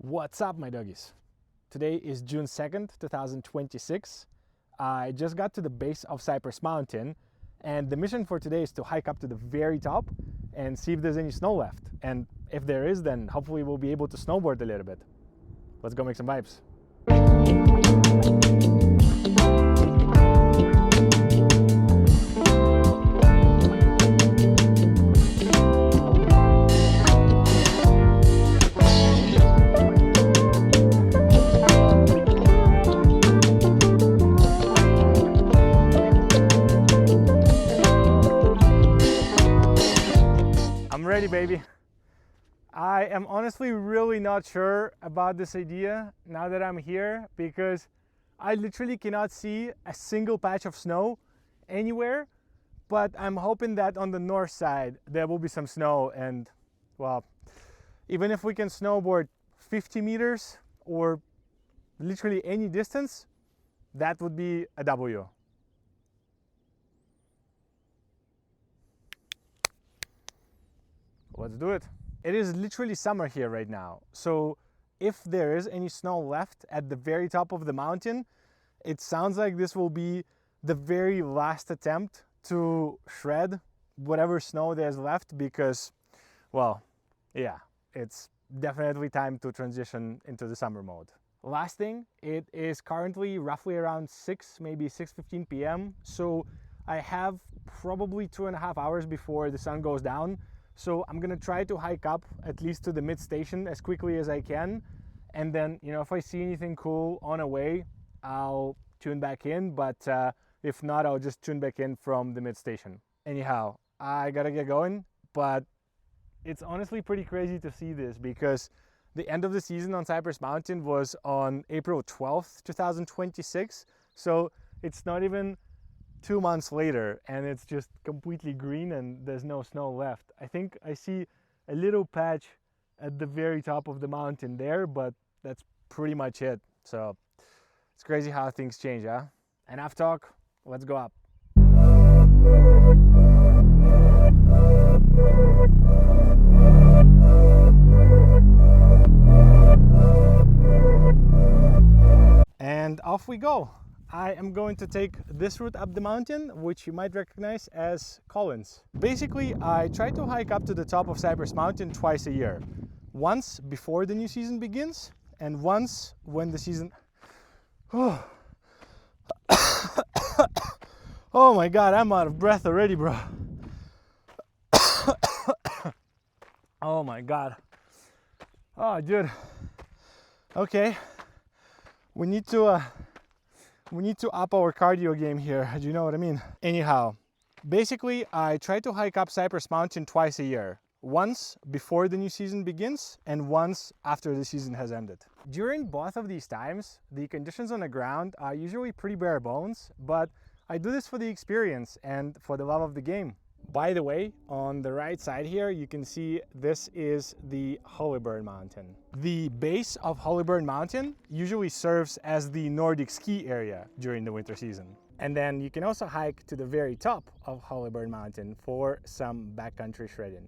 What's up, my doggies? Today is June 2nd, 2026. I just got to the base of Cypress Mountain, and the mission for today is to hike up to the very top and see if there's any snow left. And if there is, then hopefully we'll be able to snowboard a little bit. Let's go make some vibes. Ready, baby. I am honestly really not sure about this idea now that I'm here, because I literally cannot see a single patch of snow anywhere, but I'm hoping that on the north side there will be some snow, and well, even if we can snowboard 50 meters or literally any distance, that would be a W. Let's do it. It is literally summer here right now, so if there is any snow left at the very top of the mountain, it sounds like this will be the very last attempt to shred whatever snow there's left, because, well, yeah, it's definitely time to transition into the summer mode. Last thing, it is currently roughly around 6, maybe 6:15 p.m. So I have probably 2.5 hours before the sun goes down. So I'm gonna try to hike up at least to the mid station as quickly as I can, and then, you know, if I see anything cool on the way, I'll tune back in, but if not, I'll just tune back in from the mid station. Anyhow, I gotta get going, but it's honestly pretty crazy to see this, because the end of the season on Cypress Mountain was on April 12th, 2026, so it's not even 2 months later, and it's just completely green and there's no snow left. I think I see a little patch at the very top of the mountain there, but that's pretty much it. So it's crazy how things change, huh? Enough talk, let's go up. And off we go. I am going to take this route up the mountain, which you might recognize as Collins. Basically, I try to hike up to the top of Cypress Mountain twice a year. Once before the new season begins, and once when the season... Oh, oh my God, I'm out of breath already, bro. Oh my God. Oh, dude. Okay. We need to up our cardio game here, do you know what I mean? Anyhow, basically I try to hike up Cypress Mountain twice a year. Once before the new season begins, and once after the season has ended. During both of these times, the conditions on the ground are usually pretty bare bones, but I do this for the experience and for the love of the game. By the way, on the right side here, you can see this is the Holyburn Mountain. The base of Holyburn Mountain usually serves as the Nordic ski area during the winter season. And then you can also hike to the very top of Holyburn Mountain for some backcountry shredding.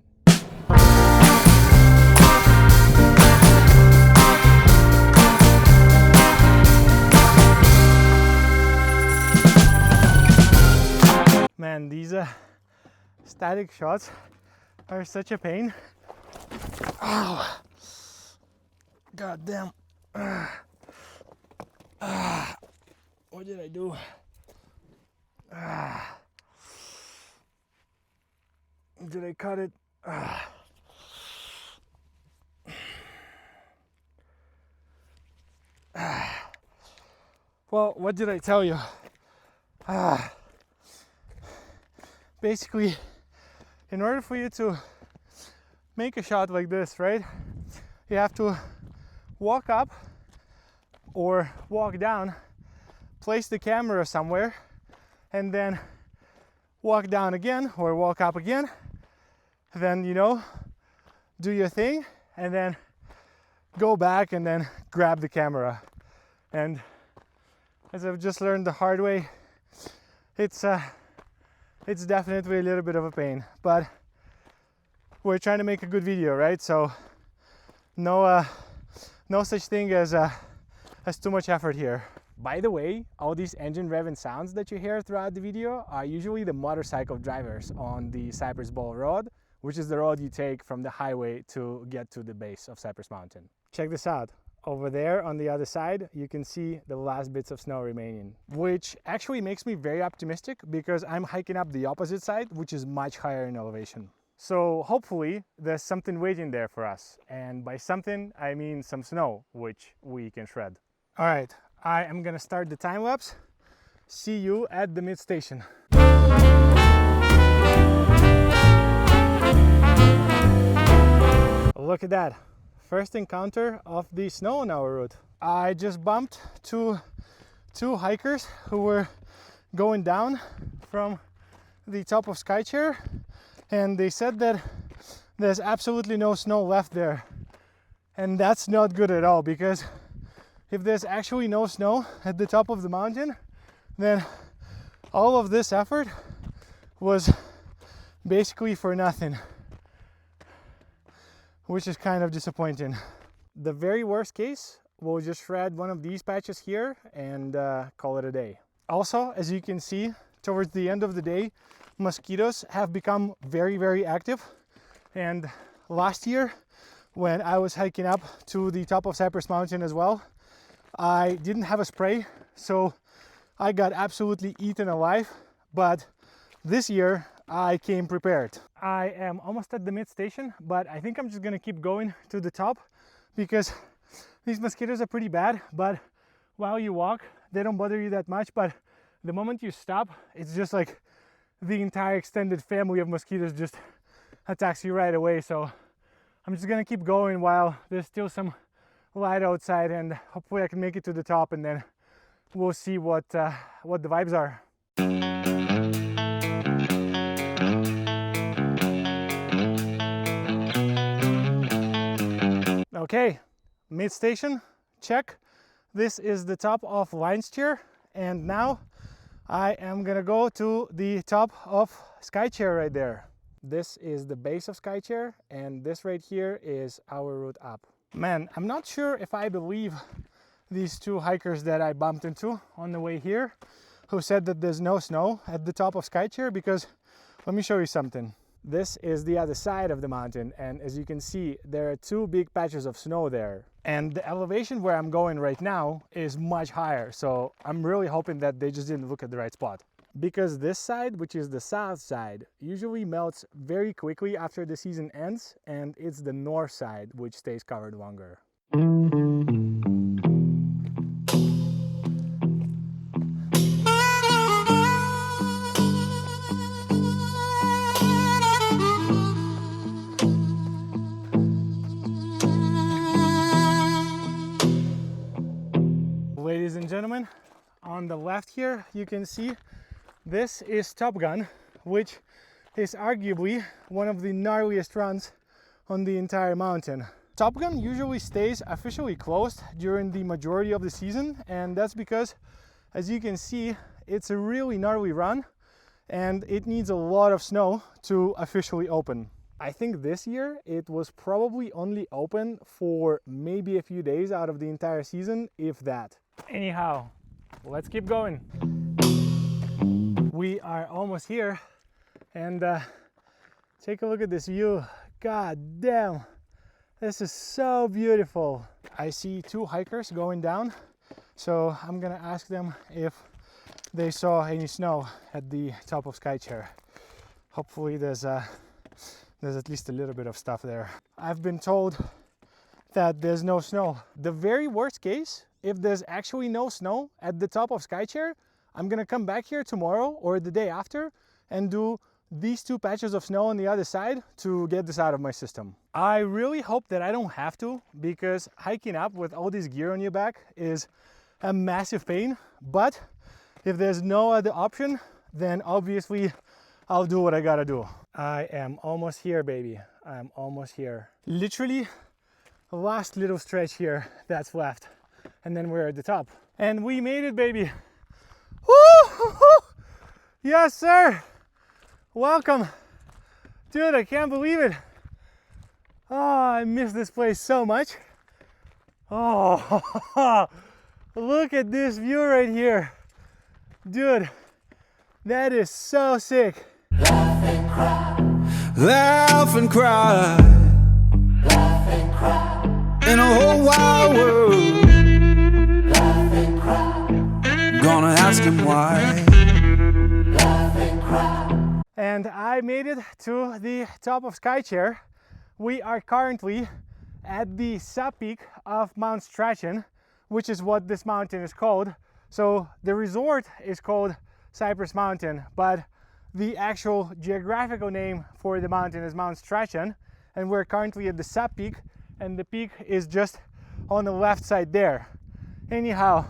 Man, these static shots are such a pain. Oh, God damn. What did I do? Did I cut it? Well, what did I tell you? Basically, in order for you to make a shot like this, right, you have to walk up or walk down, place the camera somewhere, and then walk down again or walk up again, then, you know, do your thing, and then go back and then grab the camera. And as I've just learned the hard way, it's definitely a little bit of a pain, but we're trying to make a good video, right? So no no such thing as too much effort here. By the way, all these engine revving sounds that you hear throughout the video are usually the motorcycle drivers on the Cypress Bowl Road, which is the road you take from the highway to get to the base of Cypress Mountain. Check this out. Over there on the other side, you can see the last bits of snow remaining, which actually makes me very optimistic because I'm hiking up the opposite side, which is much higher in elevation. So hopefully there's something waiting there for us. And by something, I mean some snow, which we can shred. All right, I am gonna start the time lapse. See you at the mid station. Look at that. First encounter of the snow on our route. I just bumped two hikers who were going down from the top of Skychair, and they said that there's absolutely no snow left there. And that's not good at all, because if there's actually no snow at the top of the mountain, then all of this effort was basically for nothing, which is kind of disappointing. The very worst case, we'll just shred one of these patches here and call it a day. Also, as you can see, towards the end of the day, mosquitoes have become very, very active. And last year, when I was hiking up to the top of Cypress Mountain as well, I didn't have a spray, so I got absolutely eaten alive. But this year, I came prepared. I am almost at the mid station, but I think I'm just gonna keep going to the top because these mosquitoes are pretty bad, but while you walk, they don't bother you that much. But the moment you stop, it's just like the entire extended family of mosquitoes just attacks you right away. So I'm just gonna keep going while there's still some light outside, and hopefully I can make it to the top, and then we'll see what the vibes are. Okay, mid station, check. This is the top of Lion's Chair, and now I am gonna go to the top of Skychair right there. This is the base of Skychair, and this right here is our route up. Man, I'm not sure if I believe these two hikers that I bumped into on the way here, who said that there's no snow at the top of Skychair, because let me show you something. This is the other side of the mountain, and as you can see, there are two big patches of snow there. And the elevation where I'm going right now is much higher, so I'm really hoping that they just didn't look at the right spot. Because this side, which is the south side, usually melts very quickly after the season ends, and it's the north side which stays covered longer. Ladies and gentlemen, on the left here you can see this is Top Gun, which is arguably one of the gnarliest runs on the entire mountain. Top Gun usually stays officially closed during the majority of the season, and that's because, as you can see, it's a really gnarly run and it needs a lot of snow to officially open. I think this year it was probably only open for maybe a few days out of the entire season, if that. Anyhow, let's keep going. We are almost here, and take a look at this view. God damn, this is so beautiful. I see two hikers going down, so I'm gonna ask them if they saw any snow at the top of Skychair. Hopefully there's at least a little bit of stuff there. I've been told that there's no snow. The very worst case, if there's actually no snow at the top of Skychair, I'm gonna come back here tomorrow or the day after and do these two patches of snow on the other side to get this out of my system. I really hope that I don't have to, because hiking up with all this gear on your back is a massive pain. But if there's no other option, then obviously I'll do what I gotta do. I am almost here, baby. I'm almost here. Literally the last little stretch here that's left, and then we're at the top. And we made it, baby. Woo! Yes, sir. Welcome. Dude, I can't believe it. Oh, I miss this place so much. Oh, look at this view right here. Dude, that is so sick. Laugh and cry. Laugh and cry. Laugh and cry. In a whole wide world. Laugh and cry. Gonna ask him why. Laugh and cry. And I made it to the top of Skychair. We are currently at the sub-peak of Mount Strachan, which is what this mountain is called. So the resort is called Cypress Mountain, but the actual geographical name for the mountain is Mount Strachan, and we're currently at the sub-peak, and the peak is just on the left side there. Anyhow,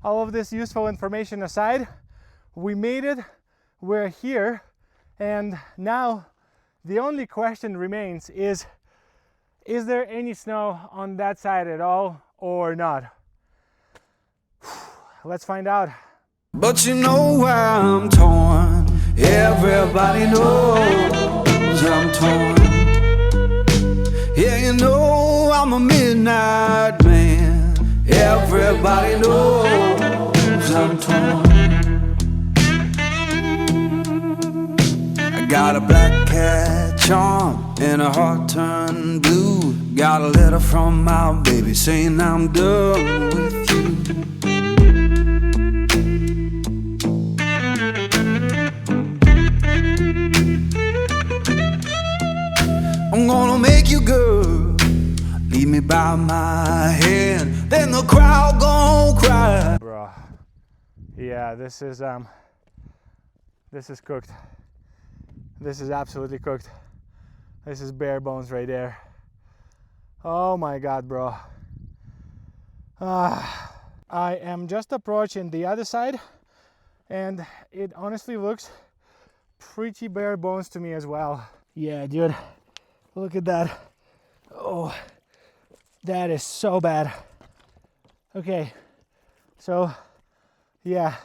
all of this useful information aside, we made it, we're here, and now the only question remains is there any snow on that side at all or not? Let's find out. But you know why I'm torn. Everybody knows I'm torn. Yeah, you know I'm a midnight man. Everybody knows I'm torn. I got a black cat charm and a heart turned blue. Got a letter from my baby saying I'm done with you. I'm gonna make you good, lead me by my hand, then the crowd gon' cry. Bro, yeah, this is cooked. This is absolutely cooked. This is bare bones right there. Oh my God, bro. I am just approaching the other side, and it honestly looks pretty bare bones to me as well. Yeah, dude. Look at that. Oh, that is so bad. Okay, so yeah,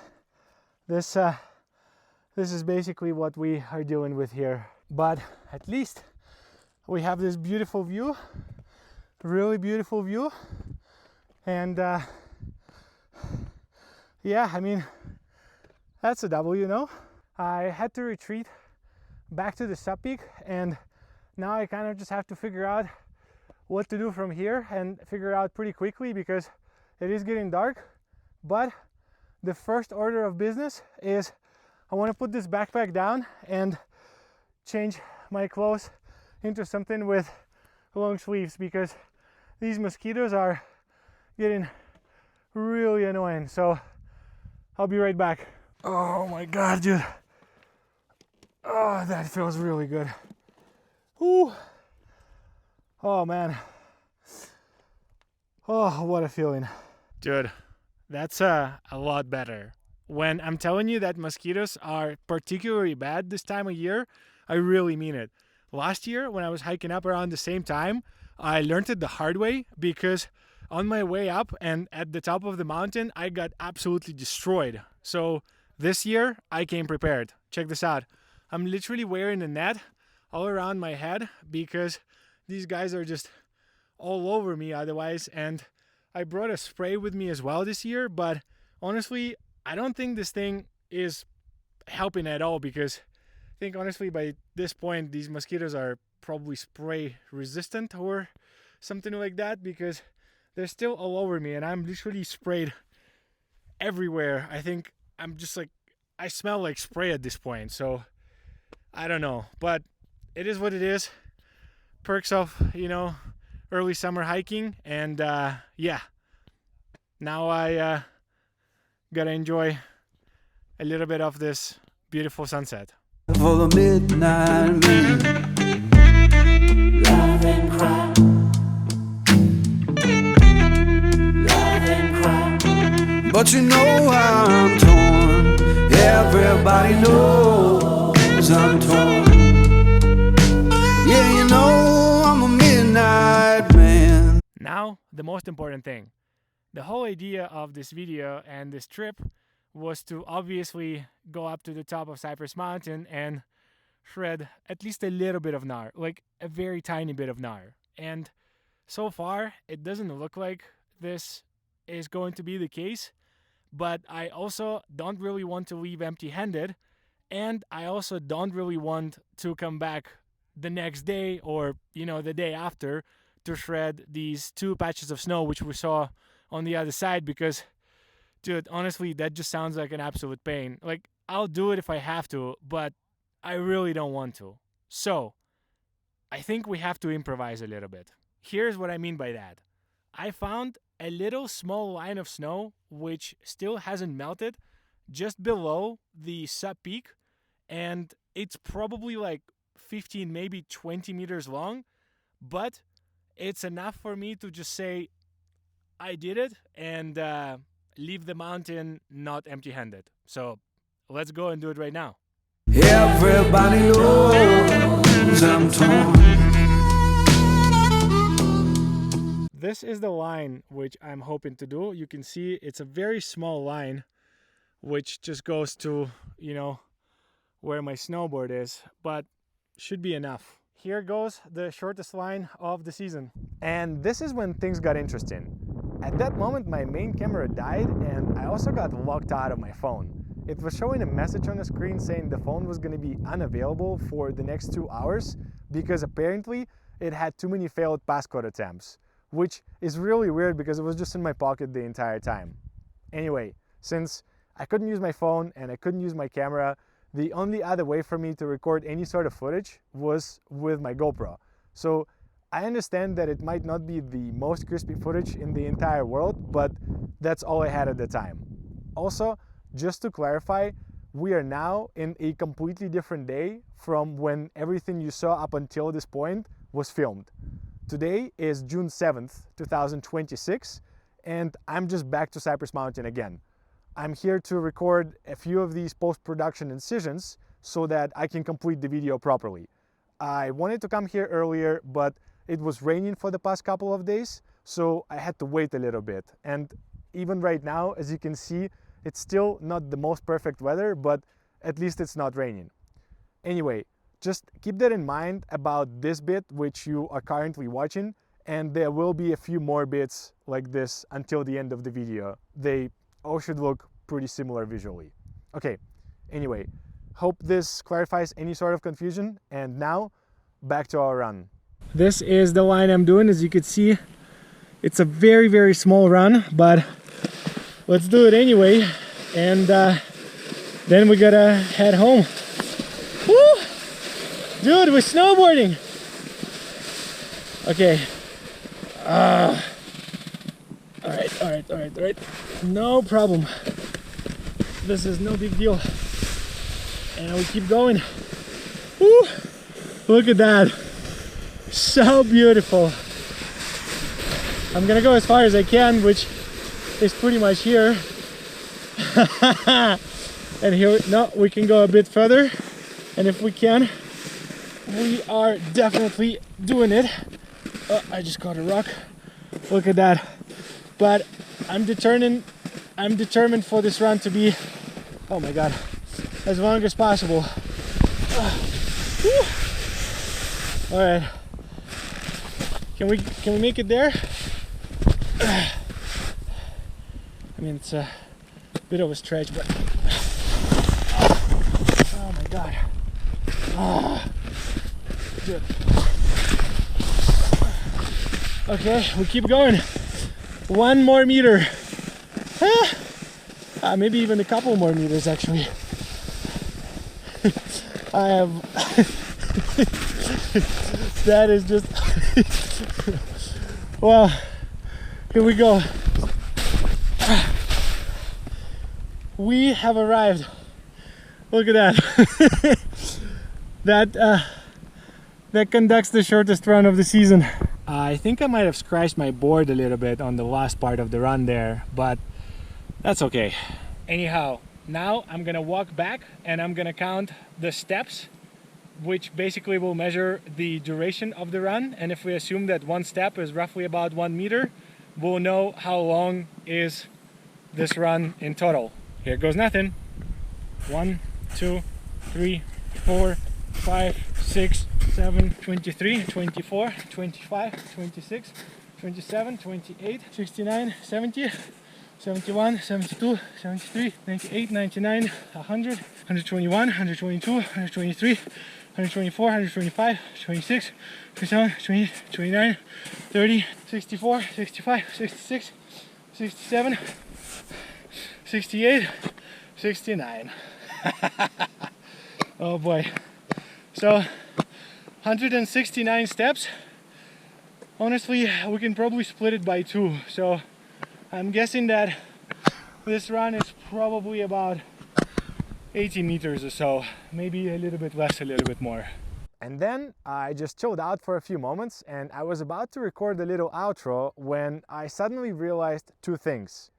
this is basically what we are dealing with here. But at least we have this beautiful view, really beautiful view. And yeah, I mean, that's a W, no? I had to retreat back to the sub-peak, and now I kind of just have to figure out what to do from here, and figure out pretty quickly because it is getting dark. But the first order of business is I want to put this backpack down and change my clothes into something with long sleeves, because these mosquitoes are getting really annoying. So I'll be right back. Oh my God, dude. Oh, that feels really good. Ooh. Oh man. Oh, what a feeling. Dude, that's a lot better. When I'm telling you that mosquitoes are particularly bad this time of year, I really mean it. Last year, when I was hiking up around the same time, I learned it the hard way, because on my way up and at the top of the mountain, I got absolutely destroyed. So this year, I came prepared. Check this out. I'm literally wearing a net all around my head, because these guys are just all over me otherwise. And I brought a spray with me as well this year, but honestly, I don't think this thing is helping at all, because I think honestly by this point these mosquitoes are probably spray resistant or something like that, because they're still all over me and I'm literally sprayed everywhere. I think I'm just like, I smell like spray at this point. So I don't know, but it is what it is. Perks of, you know, early summer hiking. And yeah, now I gotta enjoy a little bit of this beautiful sunset. For the midnight man, laugh and cry, laugh and cry. But you know I'm torn. Everybody knows I'm torn. Yeah, you know I'm a midnight man. Now, the most important thing. The whole idea of this video and this trip was to obviously go up to the top of Cypress Mountain and shred at least a little bit of gnar, like a very tiny bit of gnar. And so far, it doesn't look like this is going to be the case, but I also don't really want to leave empty-handed, and I also don't really want to come back the next day or, the day after to shred these 2 patches of snow which we saw on the other side, because, dude, honestly, that just sounds like an absolute pain. Like, I'll do it if I have to, but I really don't want to. So, I think we have to improvise a little bit. Here's what I mean by that. I found a little small line of snow which still hasn't melted just below the sub peak, and it's probably like 15, maybe 20 meters long, but it's enough for me to just say I did it and leave the mountain not empty-handed. So let's go and do it right now. Everybody knows I'm torn. This is the line which I'm hoping to do. You can see it's a very small line which just goes to, where my snowboard is, but should be enough. Here goes the shortest line of the season. And this is when things got interesting. At that moment, my main camera died and I also got locked out of my phone. It was showing a message on the screen saying the phone was going to be unavailable for the next 2 hours because apparently it had too many failed passcode attempts, which is really weird because it was just in my pocket the entire time. Anyway, since I couldn't use my phone and I couldn't use my camera, the only other way for me to record any sort of footage was with my GoPro. So I understand that it might not be the most crispy footage in the entire world, but that's all I had at the time. Also, just to clarify, we are now in a completely different day from when everything you saw up until this point was filmed. Today is June 7th, 2026, and I'm just back to Cypress Mountain again. I'm here to record a few of these post-production incisions so that I can complete the video properly. I wanted to come here earlier, but it was raining for the past couple of days, so I had to wait a little bit. And even right now, as you can see, it's still not the most perfect weather, but at least it's not raining. Anyway, just keep that in mind about this bit which you are currently watching, and there will be a few more bits like this until the end of the video. They all should look pretty similar visually. Okay, anyway, hope this clarifies any sort of confusion, and now back to our run. This is the line I'm doing. As you can see, it's a very, very small run, but let's do it anyway, and then we gotta head home. Woo! Dude, we're snowboarding! Okay. Alright. No problem. This is no big deal. And we keep going. Woo! Look at that. So beautiful. I'm gonna go as far as I can, which is pretty much here. And here, no, we can go a bit further. And if we can, we are definitely doing it. Oh, I just caught a rock. Look at that. But I'm determined for this run to be, oh my god, as long as possible. All right. Can we make it there? I mean, it's a bit of a stretch, but oh my god. Good. Okay, we keep going. 1 more meter. Maybe even a couple more meters actually. I have that is just well, here we go. We have arrived. Look at that. That conducts the shortest run of the season. I think I might have scratched my board a little bit on the last part of the run there, but that's okay. Anyhow, now I'm gonna walk back and I'm gonna count the steps, which basically will measure the duration of the run. And if we assume that 1 step is roughly about 1 meter, we'll know how long is this run in total. Here goes nothing. 1, 2, 3, 4, 5, 6, 7, 23, 24, 25, 26, 27, 28, 69, 70, 71, 72, 73, 98, 99, 100, 121, 122, 123, 124, 125, 26, 27, 28, 29, 30, 64, 65, 66, 67, 68, 69. Oh boy. So 169 steps. Honestly, we can probably split it by 2. So I'm guessing that this run is probably about 80 meters or so, maybe a little bit less, a little bit more. And then I just chilled out for a few moments and I was about to record a little outro when I suddenly realized 2 things.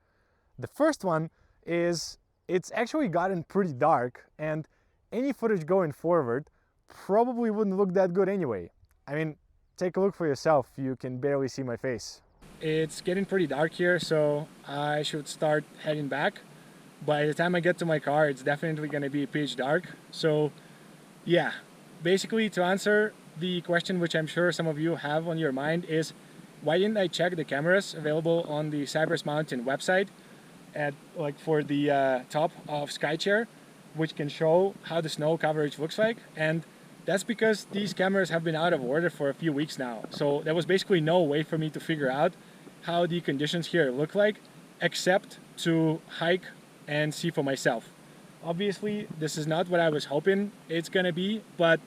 The first one is it's actually gotten pretty dark and any footage going forward probably wouldn't look that good anyway. I mean, take a look for yourself, you can barely see my face. It's getting pretty dark here, so I should start heading back. By the time I get to my car, it's definitely going to be pitch dark. So yeah, basically to answer the question which I'm sure some of you have on your mind is, why didn't I check the cameras available on the Cypress Mountain website for the top of SkyChair, which can show how the snow coverage looks like? And that's because these cameras have been out of order for a few weeks now. So there was basically no way for me to figure out how the conditions here look like, except to hike and see for myself. Obviously, this is not what I was hoping it's gonna be, but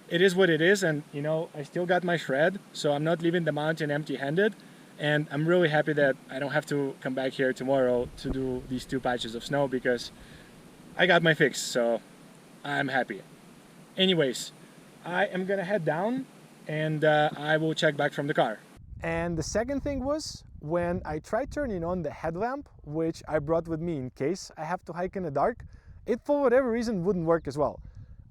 it is what it is, and you know, I still got my shred, so I'm not leaving the mountain empty-handed, and I'm really happy that I don't have to come back here tomorrow to do these 2 patches of snow because I got my fix, so I'm happy. Anyways, I am gonna head down and I will check back from the car. And the second thing was, when I tried turning on the headlamp, which I brought with me in case I have to hike in the dark, it for whatever reason wouldn't work as well.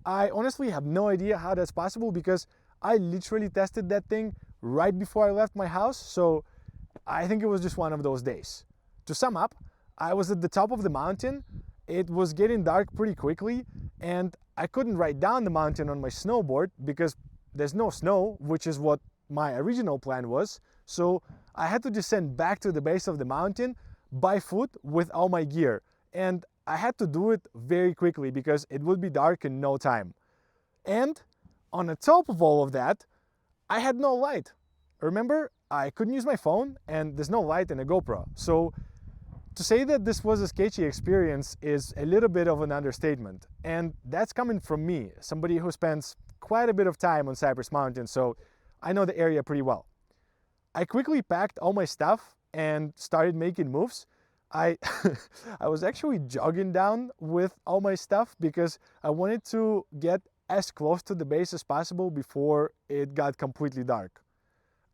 I honestly have no idea how that's possible because I literally tested that thing right before I left my house, so I think it was just one of those days. To sum up, I was at the top of the mountain, it was getting dark pretty quickly, and I couldn't ride down the mountain on my snowboard because there's no snow, which is what my original plan was, so I had to descend back to the base of the mountain by foot with all my gear, and I had to do it very quickly because it would be dark in no time. And on the top of all of that, I had no light. Remember, I couldn't use my phone and there's no light in a GoPro, so to say that this was a sketchy experience is a little bit of an understatement, and that's coming from me, somebody who spends quite a bit of time on Cypress Mountain, so I know the area pretty well. I quickly packed all my stuff and started making moves. I was actually jogging down with all my stuff because I wanted to get as close to the base as possible before it got completely dark.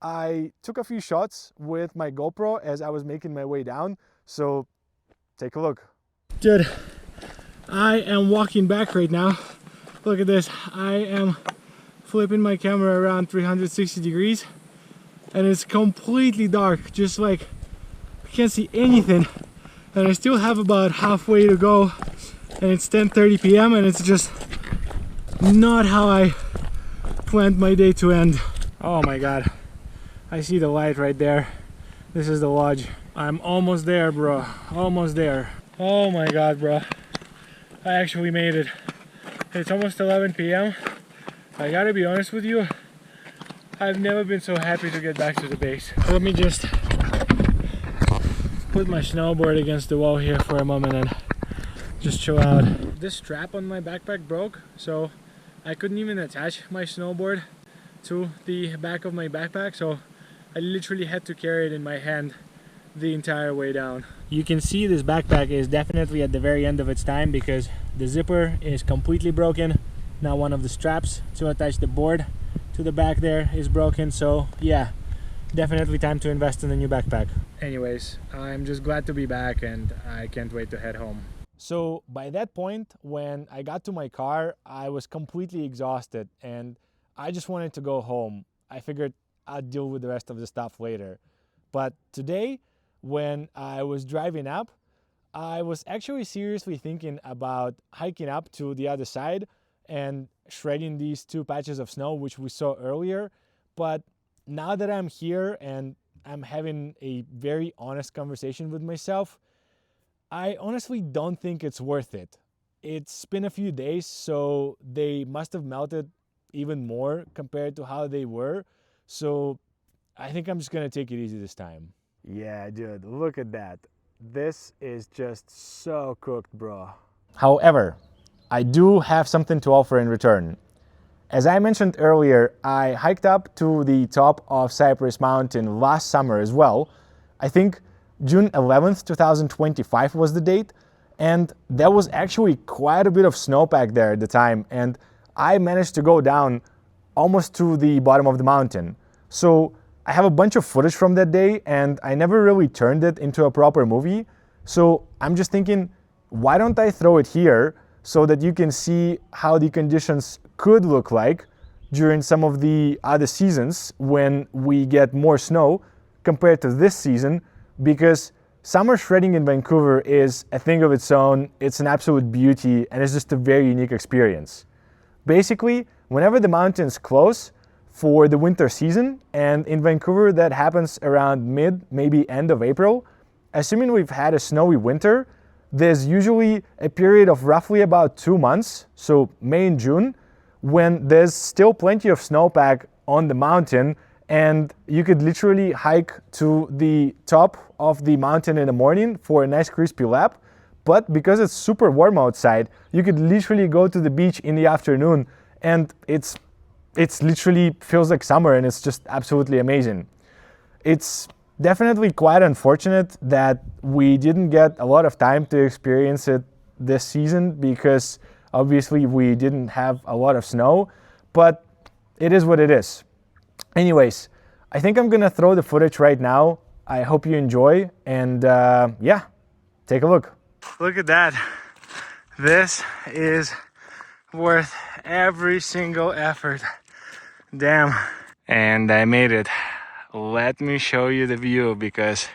I took a few shots with my GoPro as I was making my way down, so take a look. Dude, I am walking back right now. Look at this. I am flipping my camera around 360 degrees and it's completely dark, just like I can't see anything, and I still have about halfway to go and it's 10:30 p.m. and it's just not how I planned my day to end. Oh my god, I see the light right there. This is the lodge. I'm almost there, bro. Almost there. Oh my god, bro. I actually made it. It's almost 11 p.m. I gotta be honest with you, I've never been so happy to get back to the base. Let me just put my snowboard against the wall here for a moment and just chill out. This strap on my backpack broke, so I couldn't even attach my snowboard to the back of my backpack, so I literally had to carry it in my hand the entire way down. You can see this backpack is definitely at the very end of its time because the zipper is completely broken. Now one of the straps to attach the board to the back there is broken, so yeah, definitely time to invest in a new backpack. Anyways, I'm just glad to be back and I can't wait to head home. So by that point, when I got to my car, I was completely exhausted and I just wanted to go home. I figured I'd deal with the rest of the stuff later. But today, when I was driving up, I was actually seriously thinking about hiking up to the other side and shredding these 2 patches of snow which we saw earlier. But now that I'm here and I'm having a very honest conversation with myself, I honestly don't think it's worth it. It's been a few days, so they must have melted even more compared to how they were. So I think I'm just gonna take it easy this time. Yeah, dude, look at that. This is just so cooked, bro. However, I do have something to offer in return. As I mentioned earlier, I hiked up to the top of Cypress Mountain last summer as well. I think June 11th, 2025 was the date, and there was actually quite a bit of snowpack there at the time, and I managed to go down almost to the bottom of the mountain. So I have a bunch of footage from that day, and I never really turned it into a proper movie. So I'm just thinking, why don't I throw it here so that you can see how the conditions could look like during some of the other seasons when we get more snow compared to this season, because summer shredding in Vancouver is a thing of its own. It's an absolute beauty, and it's just a very unique experience. Basically, whenever the mountains close for the winter season, and in Vancouver that happens around mid, maybe end of April, assuming we've had a snowy winter, there's usually a period of roughly about 2 months, so May and June, when there's still plenty of snowpack on the mountain, and you could literally hike to the top of the mountain in the morning for a nice crispy lap. But because it's super warm outside, you could literally go to the beach in the afternoon, and it's literally feels like summer, and it's just absolutely amazing. It's definitely quite unfortunate that we didn't get a lot of time to experience it this season, because obviously we didn't have a lot of snow, but it is what it is. Anyways, I think I'm gonna throw the footage right now. I hope you enjoy, and yeah, take a look. Look at that. This is worth every single effort. Damn. And I made it. Let me show you the view, because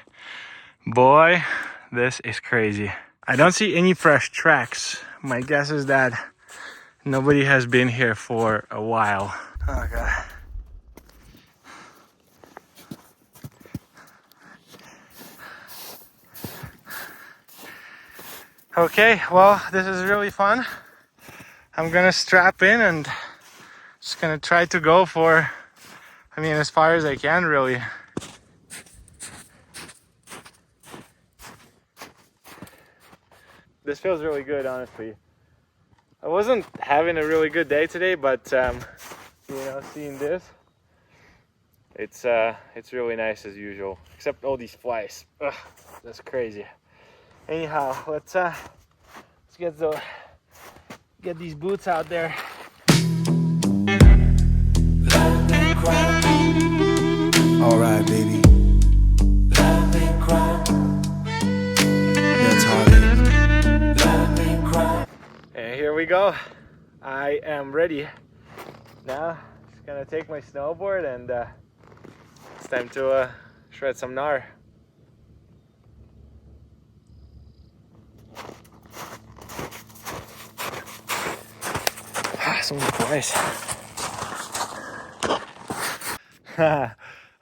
boy, this is crazy. I don't see any fresh tracks. My guess is that nobody has been here for a while. Oh god. Okay, well, this is really fun. I'm gonna strap in and just gonna try to go for, as far as I can, really. This feels really good, honestly. I wasn't having a really good day today, but seeing this, it's really nice as usual. Except all these flies. Ugh, that's crazy. Anyhow, let's get these boots out there. All right, baby. That's how it is. And here we go. I am ready. Now, just gonna take my snowboard, and it's time to shred some gnar. So many flies.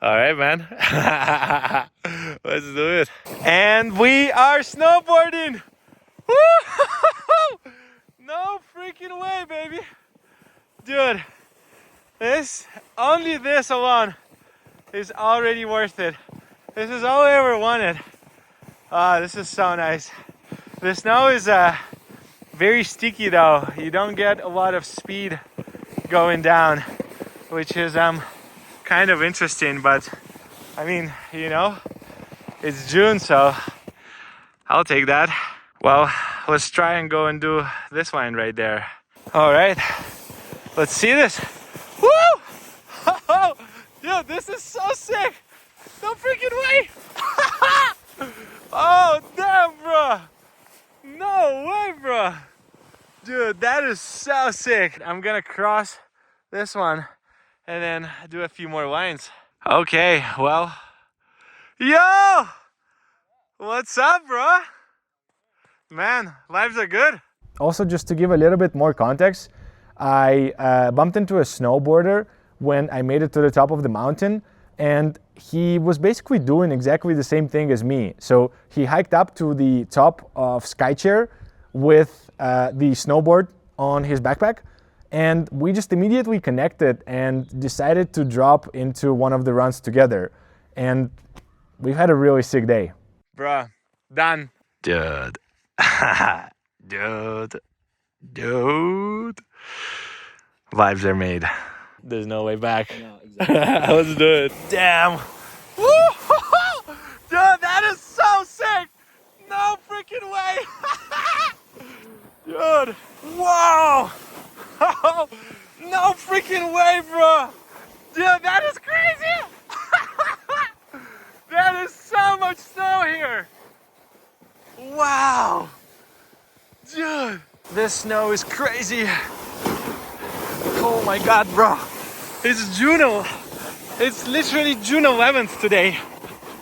All right, man. Let's do it. And we are snowboarding. Woo! No freaking way, baby. Dude, only this alone is already worth it. This is all I ever wanted. This is so nice. The snow is very sticky though. You don't get a lot of speed going down, which is kind of interesting, but it's June, so I'll take that. Well, let's try and go and do this line right there. All right, let's see this. Woo! Dude, this is so sick. No freaking way. Oh, damn, bro. No way, bro. Dude, that is so sick. I'm gonna cross this one and then do a few more lines. Okay, well, yo! What's up, bro? Man, lives are good. Also, just to give a little bit more context, I bumped into a snowboarder when I made it to the top of the mountain, and he was basically doing exactly the same thing as me. So he hiked up to the top of Skychair with the snowboard on his backpack, and we just immediately connected and decided to drop into one of the runs together. And we've had a really sick day. Bruh, done. Dude. Dude. Vibes are made. There's no way back. No, exactly. Let's do it. Damn. Woo! Dude, that is so sick. No freaking way. Dude. Wow. No freaking way, bro. Dude, that is crazy. That is so much snow here. Wow. Dude, this snow is crazy. Oh my God, bro. It's June. It's literally June 11th today.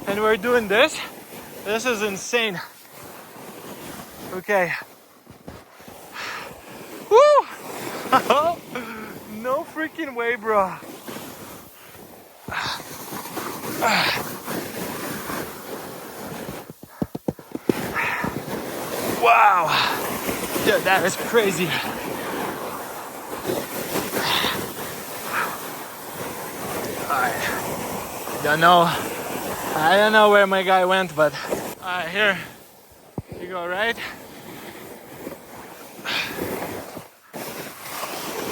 And we're doing this. This is insane. Okay. Woo! No freaking way, bro. Wow. Dude, that is crazy. I don't know where my guy went, but here you go, right?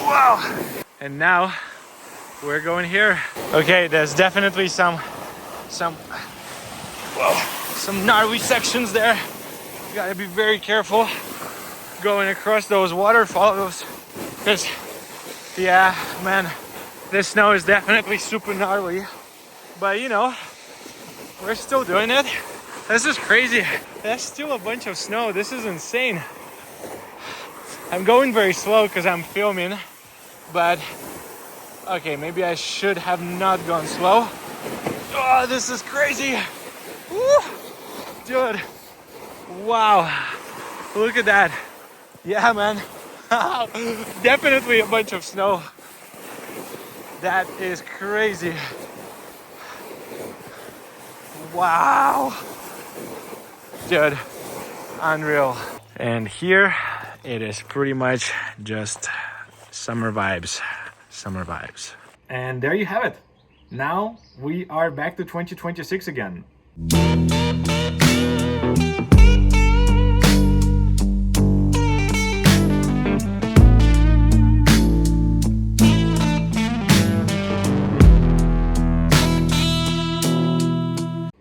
Wow. And now we're going here. Okay, there's definitely some gnarly sections there. You gotta be very careful going across those waterfalls, because yeah, man, this snow is definitely super gnarly. But you know, we're still doing it. This is crazy. There's still a bunch of snow. This is insane. I'm going very slow because I'm filming, but okay, maybe I should have not gone slow. Oh, this is crazy. Woo! Dude, wow, look at that. Yeah, man. Definitely a bunch of snow. That is crazy. Wow. Dude, unreal. And here it is pretty much just summer vibes. Summer vibes. And there you have it. Now we are back to 2026 again.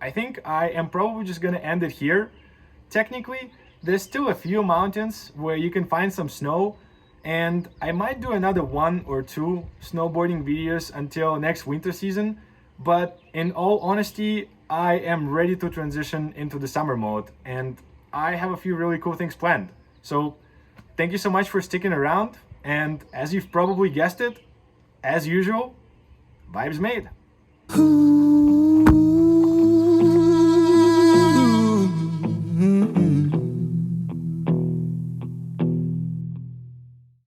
I think I am probably just gonna end it here. Technically, there's still a few mountains where you can find some snow, and I might do another 1 or 2 snowboarding videos until next winter season. But in all honesty, I am ready to transition into the summer mode, and I have a few really cool things planned. So thank you so much for sticking around, and as you've probably guessed it, as usual, vibes made.